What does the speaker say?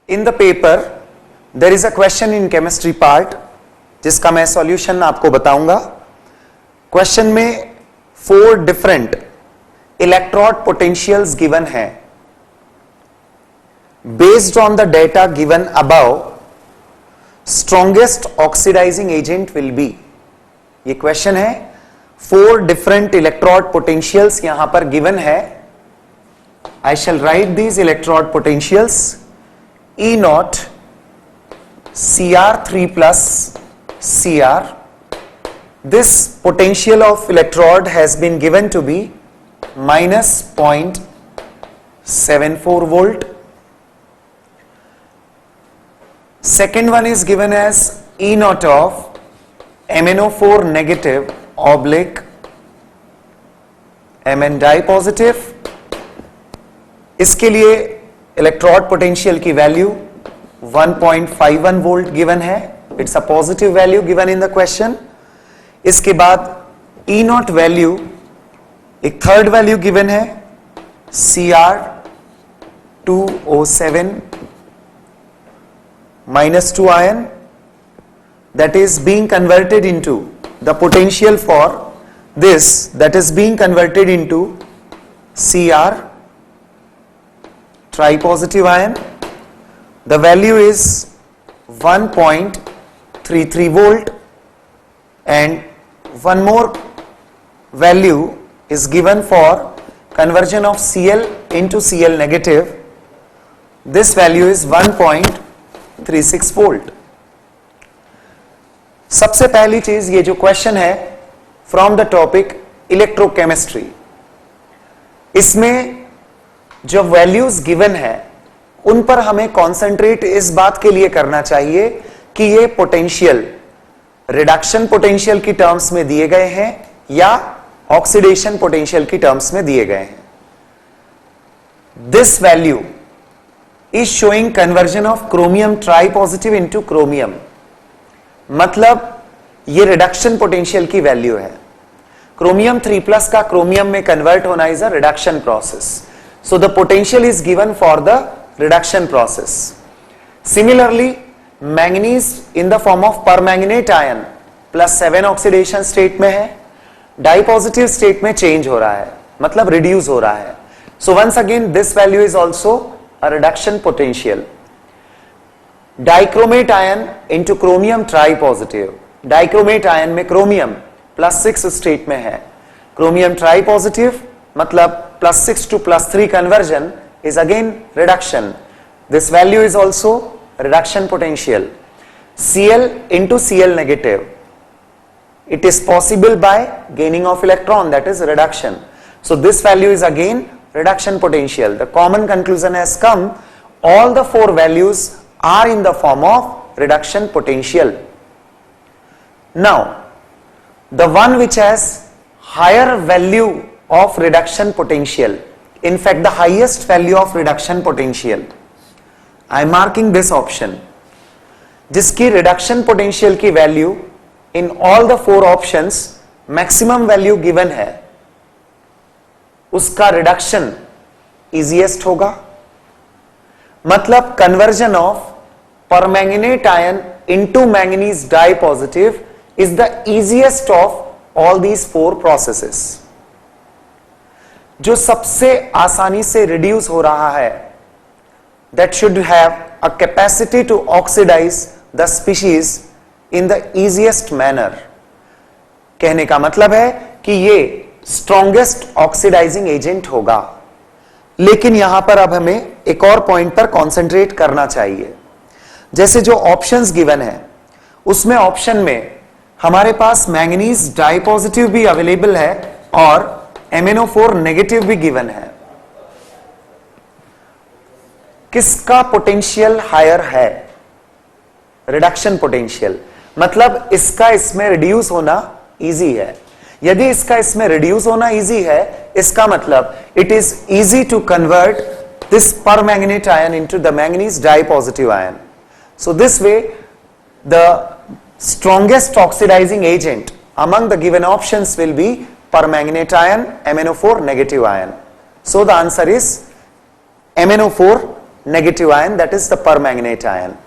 In the paper, there is a question in chemistry part, जिसका मैं solution आपको बताऊंगा. क्वेश्चन में 4 डिफरेंट इलेक्ट्रोड पोटेंशियल्स गिवन है. Based on the data given above, strongest oxidising agent will be. ये question है. 4 different electrode potentials यहां पर गिवन है. I shall write these electrode potentials. E naught Cr3 plus Cr. This potential of electrode has been given to be minus 0.74 volt. Second one is given as E naught of MnO4 negative oblique Mn di positive. इसके लिए electrode potential की value 1.51 volt given है. It's a positive value given in the question. इसके बाद ई not value, एक third value given है Cr2O7 -2 ion, that is being converted into the potential for this, that is being converted into Cr tripositive ion. The value is 1.33 volt, and one more value is given for conversion of Cl into Cl negative. This value is 1.36 volt. सबसे पहली चीज, ये जो question है from the topic electrochemistry, इसमें जो values given है उन पर हमें कॉन्सेंट्रेट इस बात के लिए करना चाहिए कि ये पोटेंशियल रिडक्शन पोटेंशियल की टर्म्स में दिए गए हैं या ऑक्सीडेशन पोटेंशियल की टर्म्स में दिए गए हैं. This value is showing conversion of chromium try positive into chromium. मतलब ये रिडक्शन पोटेंशियल की वैल्यू है. क्रोमियम 3+ का क्रोमियम में कन्वर्ट होना is a reduction process. So the potential is given for the reduction process. Similarly, manganese in the form of permanganate ion +7 oxidation state में है, dipositive state में change हो रहा है, मतलब reduce हो रहा है. So once again this value is also a reduction potential. Dichromate ion into chromium tripositive. Dichromate ion में chromium +6 state में है, chromium tripositive मतलब +6 to +3 conversion is again reduction. This value is also reduction potential. Cl into Cl negative, it is possible by gaining of electron, that is reduction. So this value is again reduction potential. The common conclusion has come, all the 4 values are in the form of reduction potential. Now the one which has higher value of reduction potential, in fact the highest value of reduction potential, I am marking this option, जिसकी reduction potential की value in all the 4 options maximum value given है, उसका reduction easiest होगा. मतलब conversion of permanganate ion into manganese dipositive is the easiest of all these 4 processes. जो सबसे आसानी से रिड्यूस हो रहा है, that should have a capacity to oxidize the species in the easiest manner. कहने का मतलब है कि ये strongest oxidizing agent होगा. लेकिन यहां पर अब हमें एक और पॉइंट पर कंसंट्रेट करना चाहिए. जैसे जो ऑप्शंस गिवन है उसमें ऑप्शन में हमारे पास मैंगनीज डाइपॉजिटिव भी अवेलेबल है और MnO4 नेगेटिव भी गिवन है. किसका पोटेंशियल हायर है? Reduction potential. मतलब इसका इसमें रिड्यूस होना इजी है. यदि इसका इसमें रिड्यूस होना इजी है, इसका मतलब it is easy to convert this permanganate ion into the manganese dipositive ion. So this way the strongest oxidising agent among the given options will be permanganate ion, MnO4 negative ion. So the answer is MnO4 negative ion, that is the permanganate ion.